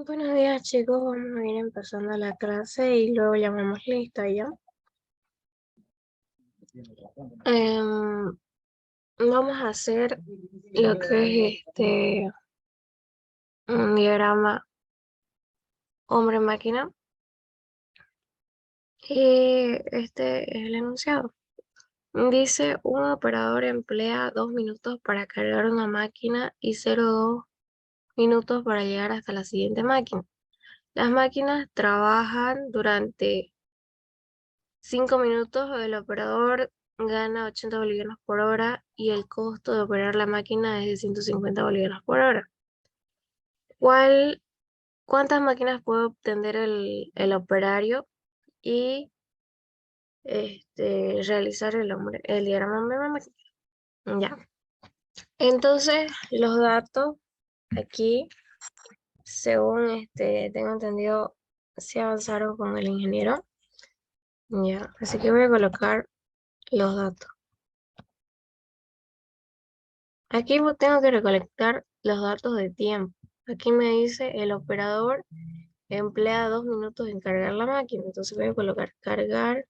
Buenos días, chicos. Vamos a ir empezando la clase y luego llamamos lista ya. Em, Vamos a hacer lo que es un diagrama hombre-máquina. Y este es el enunciado. Dice, un operador emplea 2 minutos para cargar una máquina y 0,2 minutos para llegar hasta la siguiente máquina. Las máquinas trabajan durante 5 minutos, el operador gana 80 bolivianos por hora y el costo de operar la máquina es de 150 bolivianos por hora. ¿Cuál, ¿Cuántas máquinas puede obtener el operario y realizar el diagrama hombre-máquina? Ya. Entonces, los datos aquí, según tengo entendido, se avanzaron con el ingeniero. Ya, así que voy a colocar los datos. Aquí tengo que recolectar los datos de tiempo. Aquí me dice el operador emplea 2 minutos en cargar la máquina. Entonces voy a colocar cargar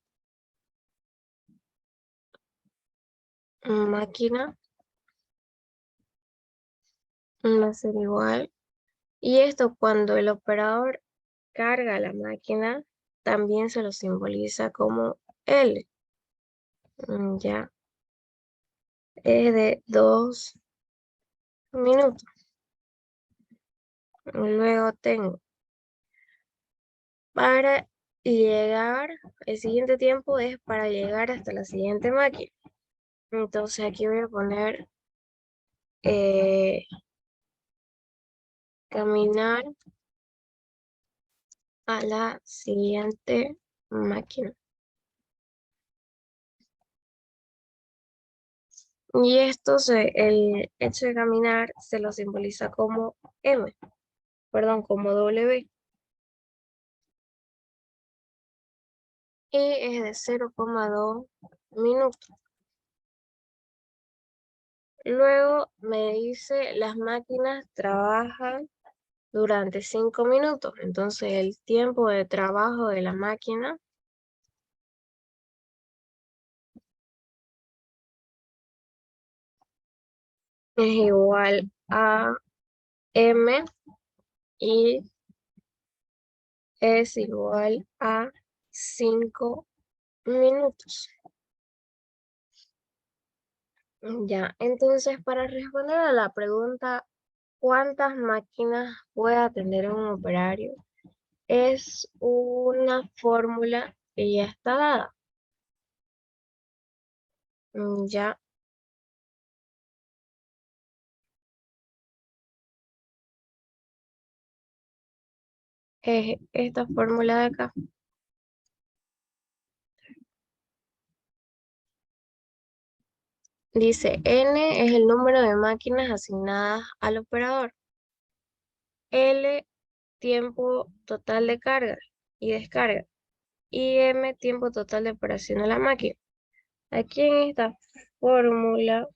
máquina va a ser igual. Y esto cuando el operador carga la máquina, también se lo simboliza como L. Ya, es de 2 minutos. Luego tengo para llegar, el siguiente tiempo es para llegar hasta la siguiente máquina. Entonces aquí voy a poner caminar a la siguiente máquina. Y el hecho de caminar se lo simboliza como como W. Y es de 0,2 minutos. Luego me dice las máquinas trabajan durante 5 minutos. Entonces el tiempo de trabajo de la máquina es igual a M y es igual a 5 minutos. Ya, entonces para responder a la pregunta, ¿cuántas máquinas puede atender un operario? Es una fórmula que ya está dada. Ya, es esta fórmula de acá. Dice, N es el número de máquinas asignadas al operador. L, tiempo total de carga y descarga. Y M, tiempo total de operación de la máquina. Aquí en esta fórmula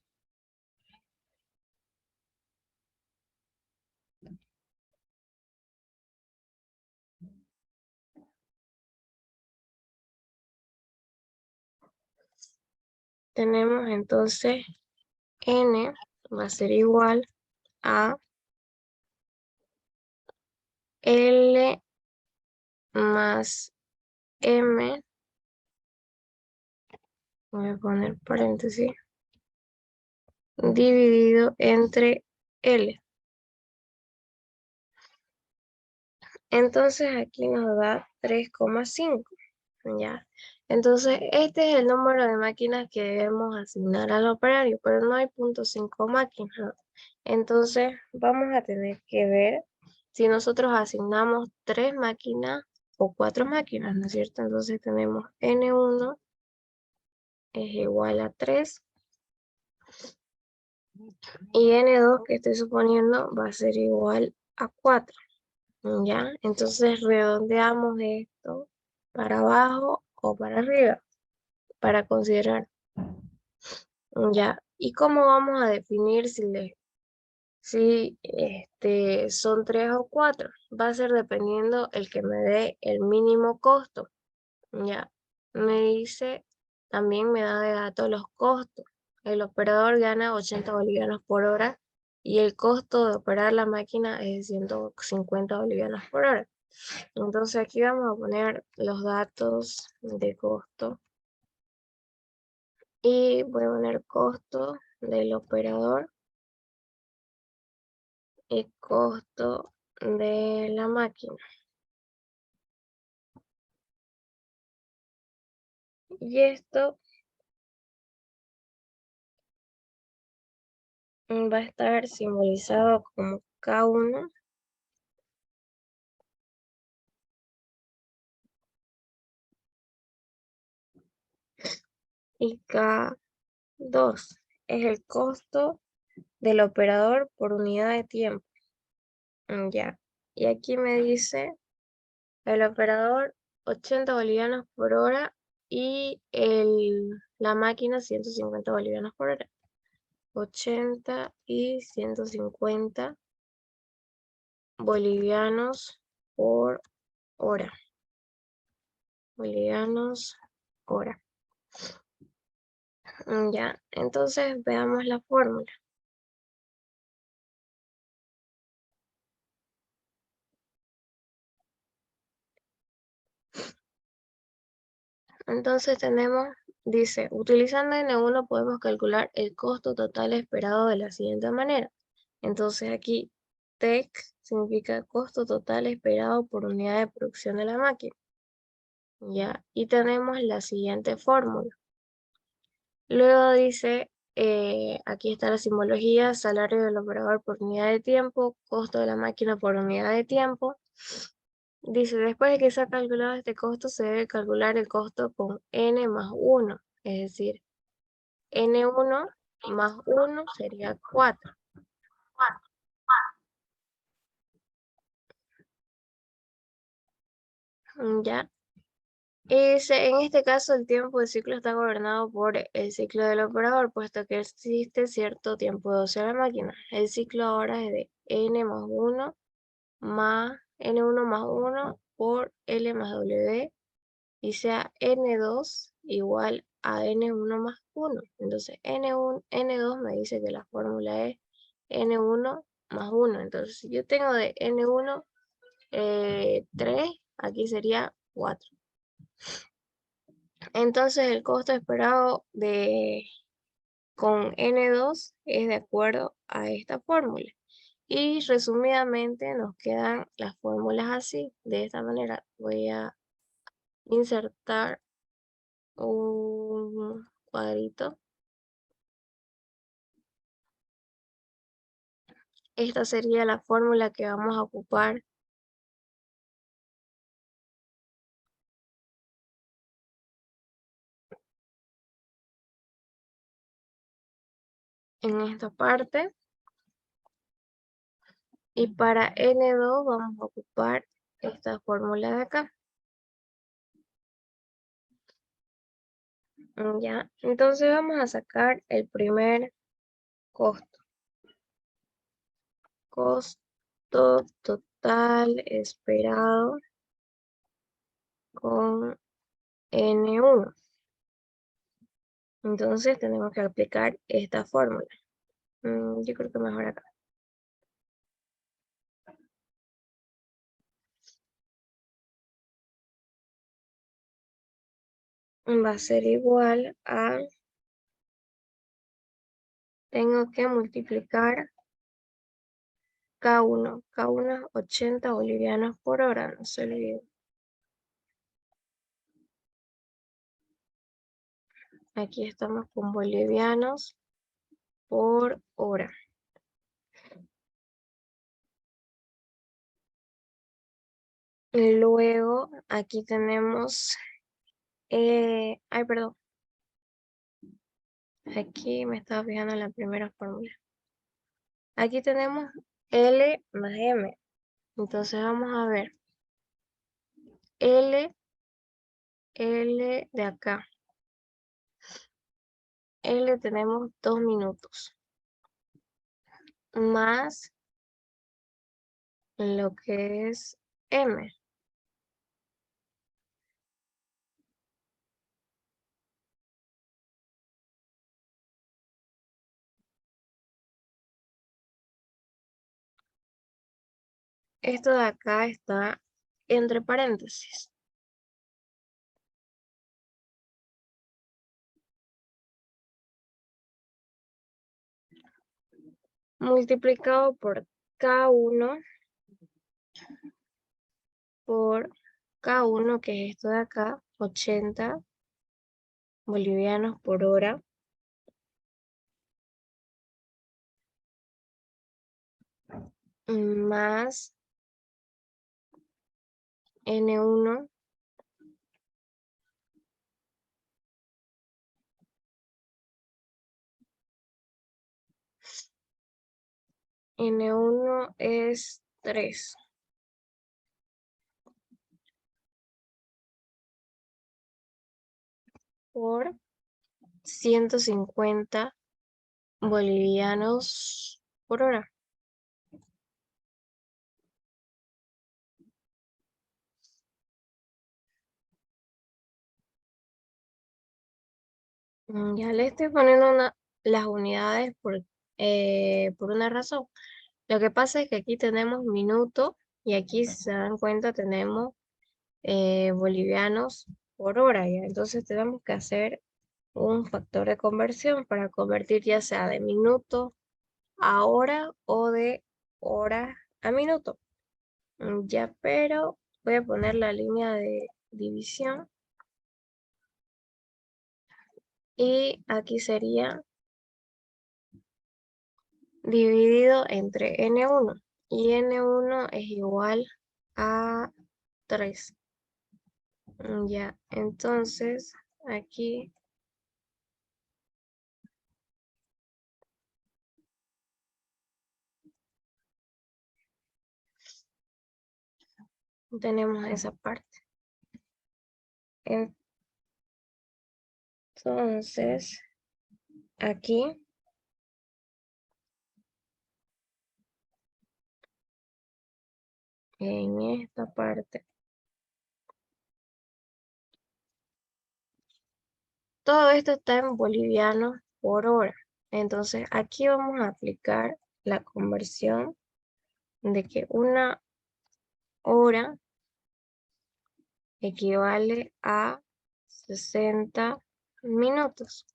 tenemos entonces N va a ser igual a L más M, voy a poner paréntesis, dividido entre L. Entonces aquí nos da 3,5. Ya. Entonces este es el número de máquinas que debemos asignar al operario, pero no hay 0,5 máquinas, ¿no? Entonces vamos a tener que ver si nosotros asignamos 3 máquinas o 4 máquinas, ¿no es cierto? Entonces tenemos N1 es igual a 3 y N2 que estoy suponiendo va a ser igual a 4. ¿Ya? Entonces redondeamos esto para abajo o para arriba para considerar. ¿Ya? ¿Y cómo vamos a definir Si son 3 o 4, va a ser dependiendo el que me dé el mínimo costo. Ya, me dice, también me da de dato los costos. El operador gana 80 bolivianos por hora y el costo de operar la máquina es de 150 bolivianos por hora. Entonces aquí vamos a poner los datos de costo y voy a poner costo del operador y costo de la máquina. Y esto va a estar simbolizado como K1 y K2. Es el costo del operador por unidad de tiempo. Ya. Y aquí me dice el operador 80 bolivianos por hora y la máquina 150 bolivianos por hora. 80 y 150 bolivianos por hora. Bolivianos hora. Ya, entonces veamos la fórmula. Entonces dice, utilizando N1 podemos calcular el costo total esperado de la siguiente manera. Entonces aquí TEC significa costo total esperado por unidad de producción de la máquina. Ya, y tenemos la siguiente fórmula. Luego dice, aquí está la simbología, salario del operador por unidad de tiempo, costo de la máquina por unidad de tiempo. Dice, después de que se ha calculado este costo, se debe calcular el costo con n más 1, es decir, n1 más 1 sería 4. ¿Ya? En este caso, el tiempo de ciclo está gobernado por el ciclo del operador, puesto que existe cierto tiempo de uso de la máquina. El ciclo ahora es de n más 1 más n1 más 1 por L más W y sea n2 igual a n1 más 1. Entonces n2 me dice que la fórmula es n1 más 1. Entonces si yo tengo de n1 3, aquí sería 4. Entonces el costo esperado con n2 es de acuerdo a esta fórmula. Y resumidamente nos quedan las fórmulas así. De esta manera voy a insertar un cuadrito. Esta sería la fórmula que vamos a ocupar en esta parte. Y para N2 vamos a ocupar esta fórmula de acá. Ya, entonces vamos a sacar el primer costo. Costo total esperado con N1. Entonces tenemos que aplicar esta fórmula. Yo creo que mejor acá. Va a ser igual a, tengo que multiplicar K1. K1 es 80 bolivianos por hora, no se olvide. Aquí estamos con bolivianos por hora. Y luego aquí tenemos, ay, perdón, aquí me estaba fijando en la primera fórmula. Aquí tenemos L más M. Entonces vamos a ver. L de acá. L tenemos 2 minutos. más lo que es M. Esto de acá está entre paréntesis. Multiplicado por K1 por K1, que es esto de acá, 80 bolivianos por hora, más N1 N1 es 3 por 150 bolivianos por hora. Ya le estoy poniendo las unidades por una razón. Lo que pasa es que aquí tenemos minuto y aquí, si se dan cuenta, tenemos bolivianos por hora. ¿Ya? Entonces tenemos que hacer un factor de conversión para convertir ya sea de minuto a hora o de hora a minuto. Ya, pero voy a poner la línea de división y aquí sería dividido entre N1 y N1 es igual a 3. Ya, entonces aquí tenemos esa parte. Entonces, aquí en esta parte, todo esto está en bolivianos por hora. Entonces, aquí vamos a aplicar la conversión de que una hora equivale a 60 minutos.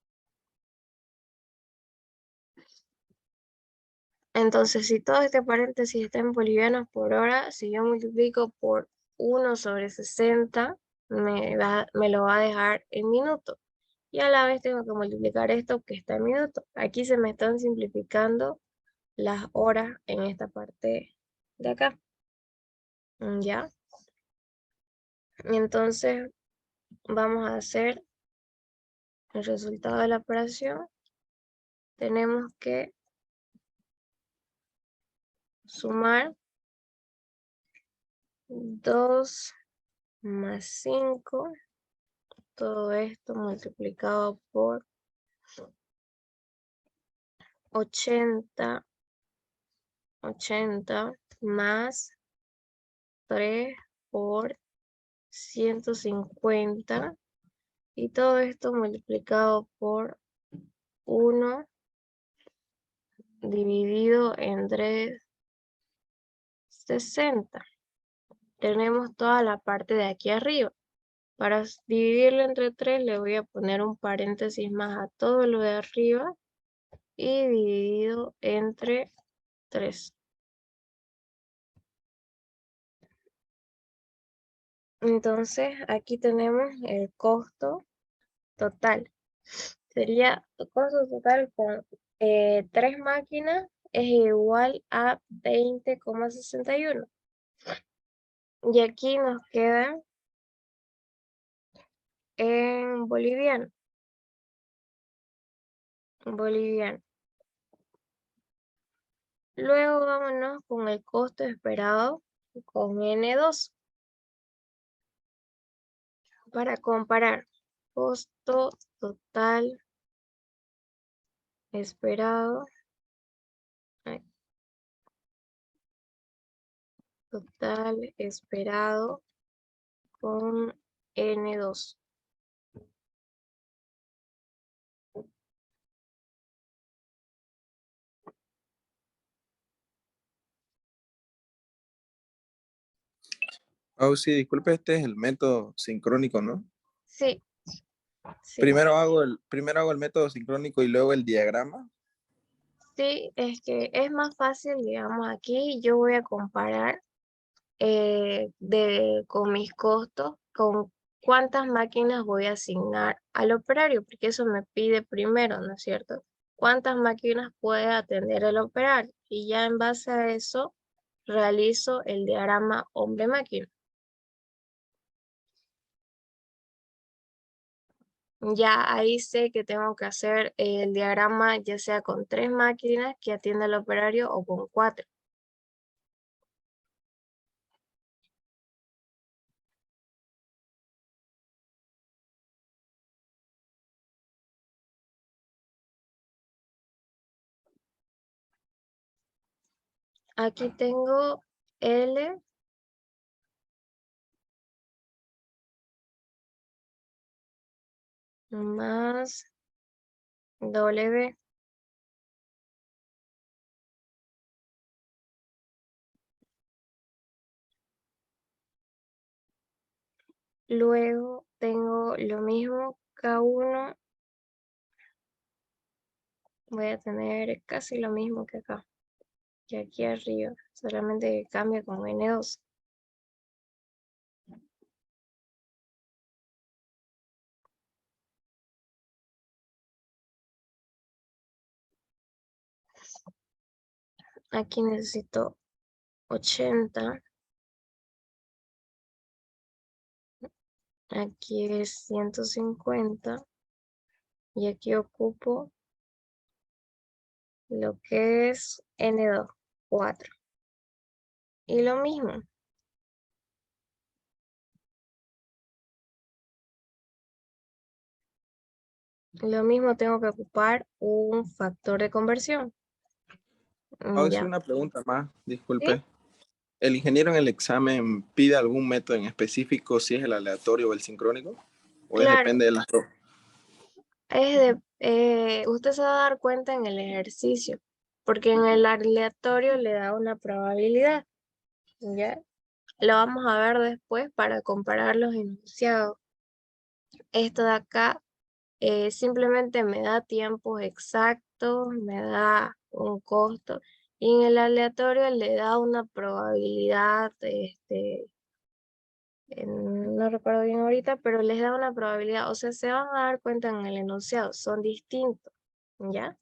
Entonces, si todo este paréntesis está en bolivianos por hora, si yo multiplico por 1/60, me lo va a dejar en minutos. Y a la vez tengo que multiplicar esto que está en minutos. Aquí se me están simplificando las horas en esta parte de acá. ¿Ya? Entonces, vamos a hacer el resultado de la operación. Tenemos que sumar 2 más 5, todo esto multiplicado por 80 más 3 por 150 y todo esto multiplicado por 1 dividido entre 60. Tenemos toda la parte de aquí arriba. Para dividirlo entre 3 le voy a poner un paréntesis más a todo lo de arriba y dividido entre 3. Entonces aquí tenemos el costo total. Sería el costo total con 3 máquinas es igual a 20,61. Y aquí nos queda en boliviano. Boliviano. Luego vámonos con el costo esperado con N2 para comparar costo total esperado. total esperado con N2. Oh, sí, disculpe, este es el método sincrónico, ¿no? Sí, sí, Primero hago el método sincrónico y luego el diagrama. sí, es que es más fácil, digamos, aquí yo voy a comparar con mis costos, con cuántas máquinas voy a asignar al operario, porque eso me pide primero, ¿no es cierto? ¿Cuántas máquinas puede atender el operario? Y ya en base a eso realizo el diagrama hombre-máquina. Ya ahí sé que tengo que hacer el diagrama ya sea con 3 máquinas que atienda el operario o con 4. Aquí tengo L más W. Luego tengo lo mismo, K1. Voy a tener casi lo mismo que acá, que aquí arriba, solamente que cambia con N2. Aquí necesito 80, aquí es 150 y aquí ocupo lo que es N2, 4. Y lo mismo tengo que ocupar un factor de conversión. Oh, es Ya, una pregunta más, ¿sí? disculpe. ¿El ingeniero en el examen pide algún método en específico, si es el aleatorio o el sincrónico? ¿O es Claro, depende de las dos? usted se va a dar cuenta en el ejercicio, porque en el aleatorio le da una probabilidad, ¿ya? Lo vamos a ver después para comparar los enunciados. Esto de acá simplemente me da tiempos exactos, me da un costo, y en el aleatorio le da una probabilidad, no recuerdo bien ahorita, pero les da una probabilidad, o sea, se van a dar cuenta en el enunciado, son distintos, ¿ya?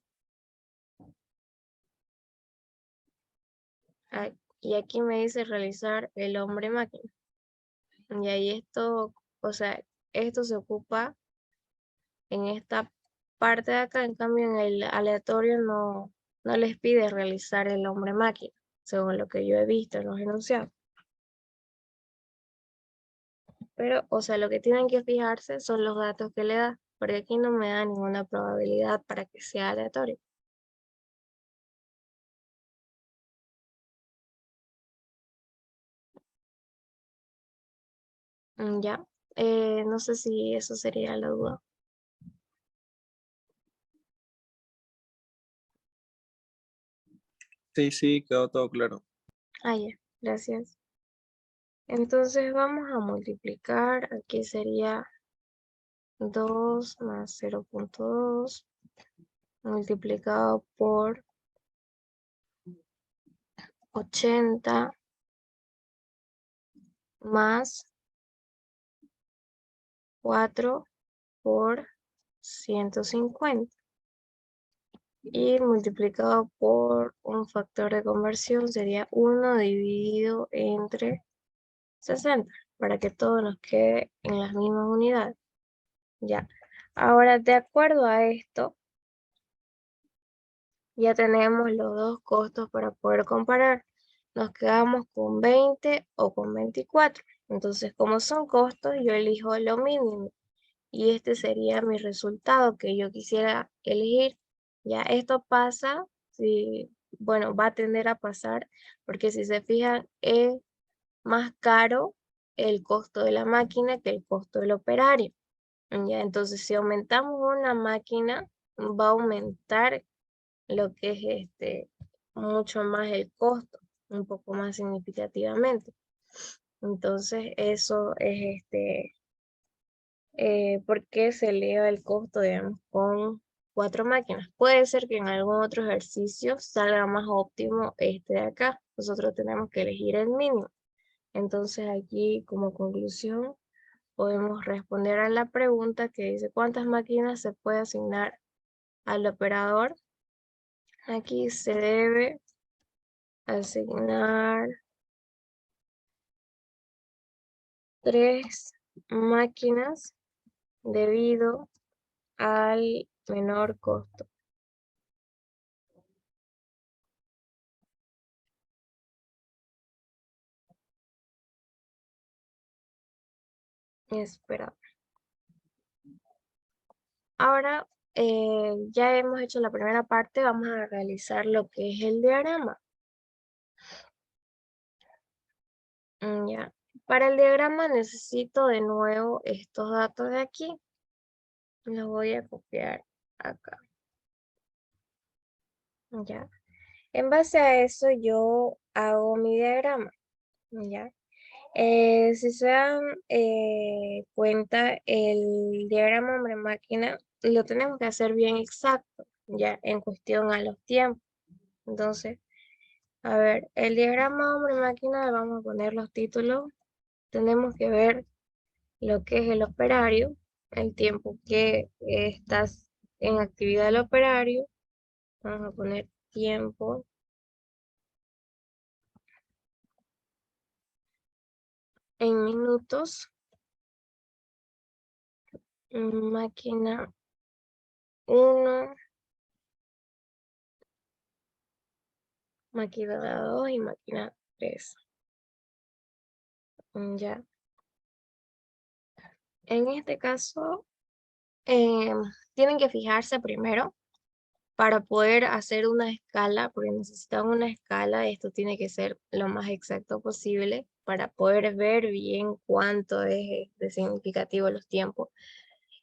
Ah, y aquí me dice realizar el hombre máquina. Y ahí esto, o sea, esto se ocupa en esta parte de acá, en cambio en el aleatorio no les pide realizar el hombre máquina, según lo que yo he visto en los enunciados. Pero, o sea, lo que tienen que fijarse son los datos que le da, porque aquí no me da ninguna probabilidad para que sea aleatorio. Ya, no sé si eso sería la duda. Sí, sí, quedó todo claro. Ah, ya, gracias. Entonces vamos a multiplicar, aquí sería 2 más 0,2 multiplicado por 80 más 4 por 150 y multiplicado por un factor de conversión sería 1 dividido entre 60 para que todo nos quede en las mismas unidades. Ya. Ahora, de acuerdo a esto, ya tenemos los dos costos para poder comparar. Nos quedamos con 20 o con 24. Entonces, como son costos, yo elijo lo mínimo. Y este sería mi resultado que yo quisiera elegir. Ya esto pasa, si, bueno, va a tender a pasar, porque si se fijan, más caro el costo de la máquina que el costo del operario. ¿Ya? Entonces, si aumentamos una máquina, va a aumentar lo que es mucho más el costo, un poco más significativamente. Entonces, eso es por qué se eleva el costo, digamos, con 4 máquinas. Puede ser que en algún otro ejercicio salga más óptimo este de acá. Nosotros tenemos que elegir el mínimo. Entonces, aquí como conclusión, podemos responder a la pregunta que dice ¿cuántas máquinas se puede asignar al operador? Aquí se debe asignar 3 máquinas debido al menor costo. Espera. Ahora ya hemos hecho la primera parte, vamos a realizar lo que es el diagrama. Ya. Para el diagrama necesito de nuevo estos datos de aquí. Los voy a copiar acá. Ya. En base a eso yo hago mi diagrama. Ya. Si se dan cuenta, el diagrama hombre-máquina lo tenemos que hacer bien exacto, ya en cuestión a los tiempos. Entonces, a ver, el diagrama hombre-máquina, le vamos a poner los títulos. Tenemos que ver lo que es el operario, el tiempo que estás en actividad del operario. Vamos a poner tiempo en minutos. Máquina 1, máquina 2 y máquina 3. Ya. En este caso, tienen que fijarse primero para poder hacer una escala, porque necesitan una escala. Esto tiene que ser lo más exacto posible para poder ver bien cuánto es de significativo los tiempos.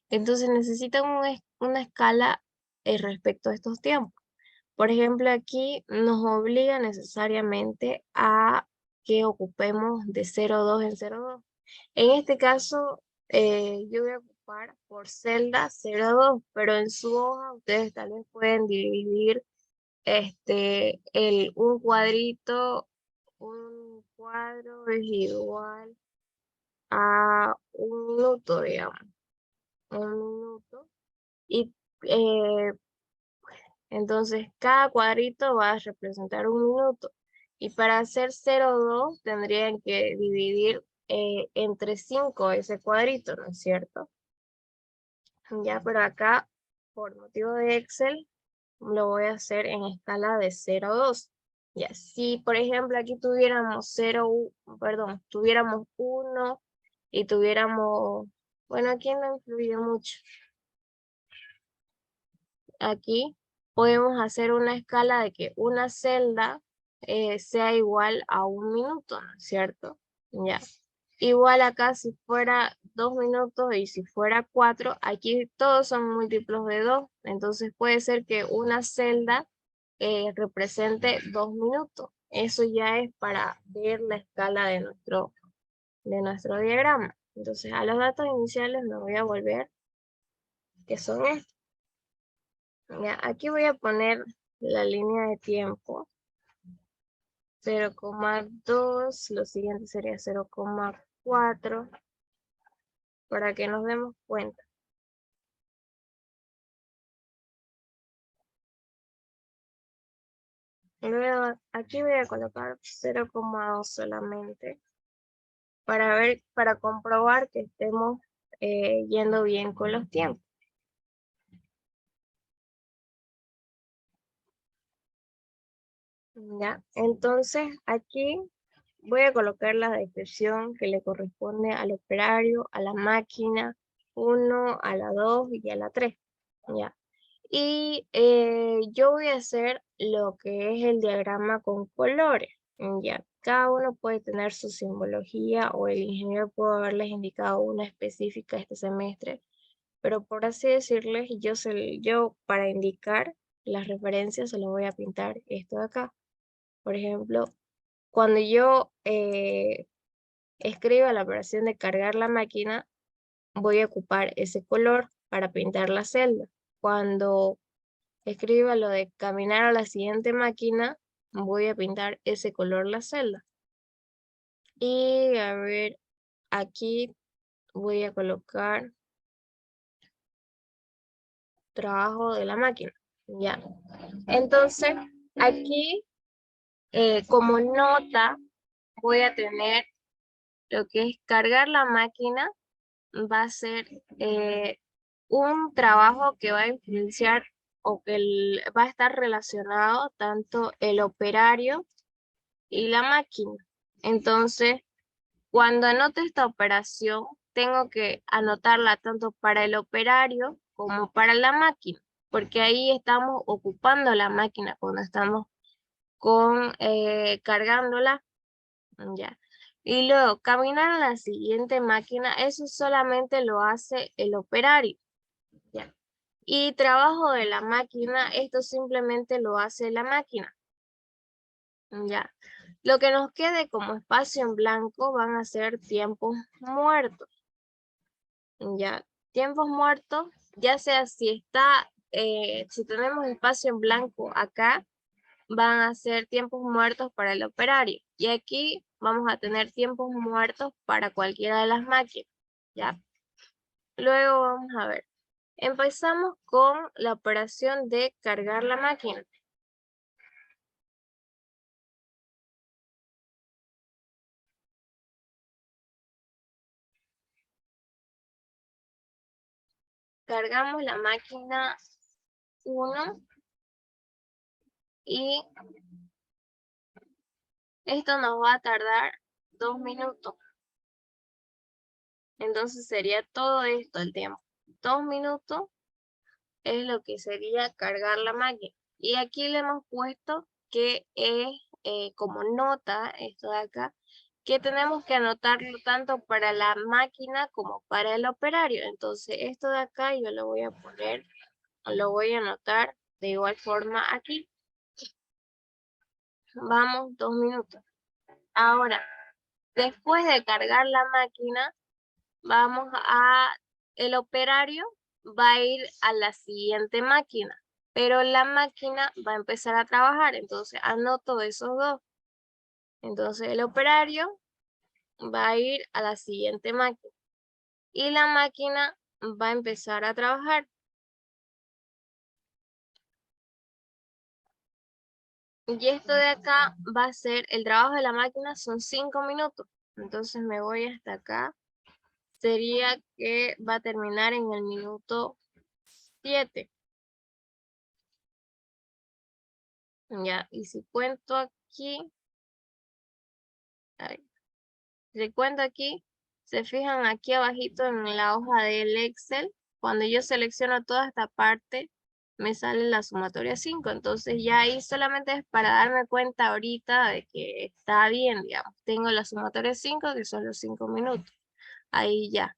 Entonces necesitan una escala respecto a estos tiempos. Por ejemplo, aquí nos obliga necesariamente a que ocupemos de 0,2 en 0,2. En este caso, yo voy a ocupar por celda 0,2, pero en su hoja ustedes tal vez pueden dividir un cuadrito, un cuadro es igual a un minuto, digamos, un minuto. Y eh, entonces, cada cuadrito va a representar un minuto. Y para hacer 0,2 tendrían que dividir entre 5 ese cuadrito, ¿no es cierto? Ya, pero acá, por motivo de Excel, lo voy a hacer en escala de 0,2. Ya, si por ejemplo aquí tuviéramos 0, perdón, tuviéramos 1 y tuviéramos, bueno, aquí no influye mucho. Aquí podemos hacer una escala de que una celda sea igual a un minuto, ¿no es cierto? Ya. Igual acá si fuera 2 minutos y si fuera 4, aquí todos son múltiplos de 2. Entonces puede ser que una celda represente 2 minutos. Eso ya es para ver la escala de nuestro diagrama. Entonces a los datos iniciales me voy a volver, que son estos. Ya, aquí voy a poner la línea de tiempo 0,2, lo siguiente sería 0,4 para que nos demos cuenta. Luego aquí voy a colocar 0,2 solamente para comprobar que estemos yendo bien con los tiempos. Ya, entonces aquí voy a colocar la descripción que le corresponde al operario, a la máquina 1, a la 2 y a la 3. Ya. Y yo voy a hacer lo que es el diagrama con colores. Ya. cada uno puede tener su simbología o el ingeniero pudo haberles indicado una específica este semestre, pero por así decirles, yo para indicar las referencias se lo voy a pintar esto de acá. Por ejemplo, cuando yo escriba la operación de cargar la máquina, voy a ocupar ese color para pintar la celda. Cuando escriba lo de caminar a la siguiente máquina, voy a pintar ese color la celda. Y a ver, aquí voy a colocar trabajo de la máquina. Ya. Entonces, aquí como nota voy a tener lo que es cargar la máquina. Va a ser un trabajo que va a influenciar o que va a estar relacionado tanto el operario y la máquina. Entonces, cuando anote esta operación, tengo que anotarla tanto para el operario como para la máquina, porque ahí estamos ocupando la máquina cuando estamos cargándola. Ya. Y luego, caminar a la siguiente máquina, eso solamente lo hace el operario. Ya. Y trabajo de la máquina, esto simplemente lo hace la máquina. Ya. Lo que nos quede como espacio en blanco van a ser tiempos muertos. Ya. Tiempos muertos, ya sea si tenemos espacio en blanco acá, van a ser tiempos muertos para el operario. Y aquí vamos a tener tiempos muertos para cualquiera de las máquinas. ¿Ya? Luego vamos a ver. Empezamos con la operación de cargar la máquina. Cargamos la máquina 1 y esto nos va a tardar 2 minutos. Entonces sería todo esto el tiempo. 2 minutos es lo que sería cargar la máquina. Y aquí le hemos puesto que es como nota, esto de acá, que tenemos que anotarlo tanto para la máquina como para el operario. Entonces esto de acá yo lo voy a poner, lo voy a anotar de igual forma aquí. Vamos, 2 minutos. Ahora, después de cargar la máquina, el operario va a ir a la siguiente máquina, pero la máquina va a empezar a trabajar, entonces anoto esos dos. Entonces el operario va a ir a la siguiente máquina y la máquina va a empezar a trabajar. Y esto de acá va a ser, el trabajo de la máquina son 5 minutos. Entonces me voy hasta acá. Sería que va a terminar en el minuto 7. Ya, y si cuento aquí, ay, si cuento aquí, se fijan aquí abajito en la hoja del Excel, cuando yo selecciono toda esta parte, me sale la sumatoria 5. Entonces ya ahí solamente es para darme cuenta ahorita de que está bien, digamos. Tengo la sumatoria 5, que son los 5 minutos. Ahí ya.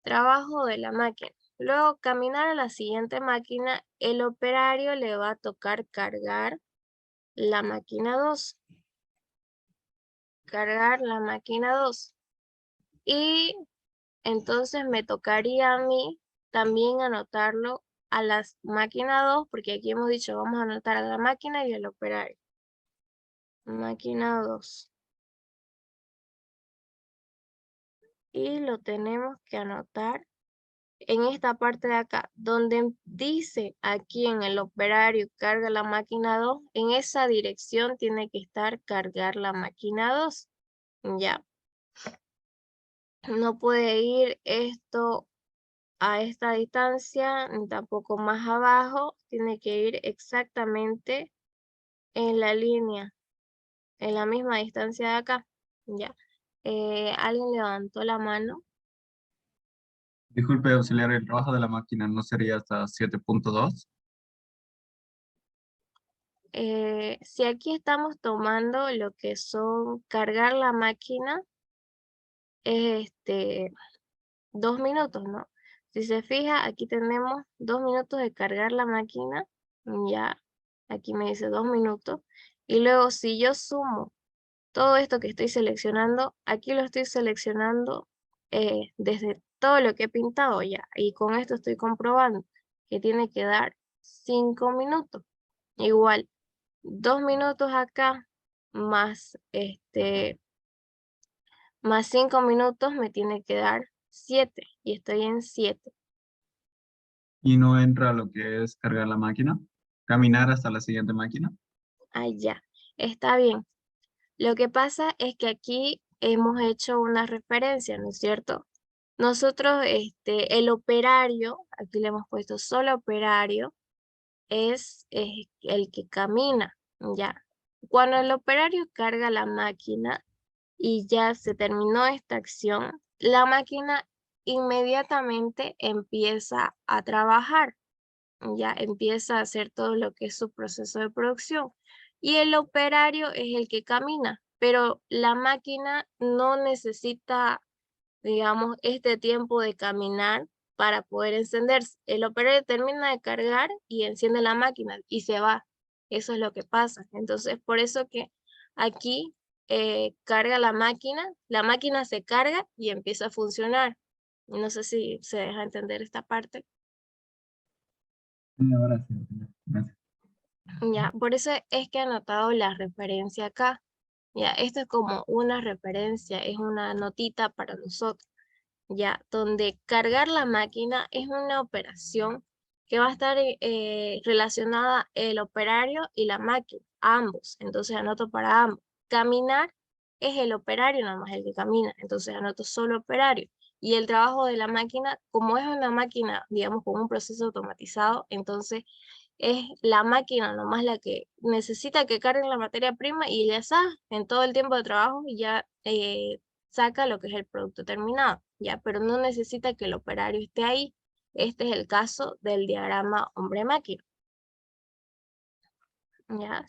Trabajo de la máquina. Luego, caminar a la siguiente máquina, el operario le va a tocar cargar la máquina 2. Cargar la máquina 2. Y entonces me tocaría a mí también anotarlo a la máquina 2, porque aquí hemos dicho vamos a anotar a la máquina y al operario. Máquina 2. Y lo tenemos que anotar en esta parte de acá, donde dice aquí en el operario carga la máquina 2, en esa dirección tiene que estar cargar la máquina 2. Ya. No puede ir esto a esta distancia, ni tampoco más abajo, tiene que ir exactamente en la línea, en la misma distancia de acá. Ya. ¿Alguien levantó la mano? Disculpe, auxiliar, el trabajo de la máquina no sería hasta 7.2. si aquí estamos tomando lo que son cargar la máquina, es 2 minutos, ¿no? Si se fija, aquí tenemos 2 minutos de cargar la máquina, ya, aquí me dice 2 minutos, y luego si yo sumo todo esto que estoy seleccionando, aquí lo estoy seleccionando desde todo lo que he pintado ya, y con esto estoy comprobando que tiene que dar 5 minutos. Igual, 2 minutos acá, más más 5 minutos me tiene que dar 7, y estoy en 7. Y no entra lo que es cargar la máquina, caminar hasta la siguiente máquina. Ah, ya, está bien. Lo que pasa es que aquí hemos hecho una referencia, ¿no es cierto? Nosotros, el operario, aquí le hemos puesto solo operario, es el que camina, ¿ya? Cuando el operario carga la máquina y ya se terminó esta acción, la máquina inmediatamente empieza a trabajar, ya empieza a hacer todo lo que es su proceso de producción. Y el operario es el que camina, pero la máquina no necesita, digamos, este tiempo de caminar para poder encenderse. El operario termina de cargar y enciende la máquina y se va. Eso es lo que pasa. Entonces, por eso que aquí carga la máquina se carga y empieza a funcionar. No sé si se deja entender esta parte. Sí, ahora sí. Gracias. Ya, por eso es que he anotado la referencia acá. Ya, esto es como una referencia, es una notita para nosotros. Ya, donde cargar la máquina es una operación que va a estar relacionada el operario y la máquina, ambos. Entonces anoto para ambos. Caminar es el operario, nada más el que camina. Entonces anoto solo operario. Y el trabajo de la máquina, como es una máquina, digamos, con un proceso automatizado, entonces es la máquina nomás la que necesita que carguen la materia prima y ya está, en todo el tiempo de trabajo y ya saca lo que es el producto terminado, ya, pero no necesita que el operario esté ahí. Este es el caso del diagrama hombre-máquina. Ya,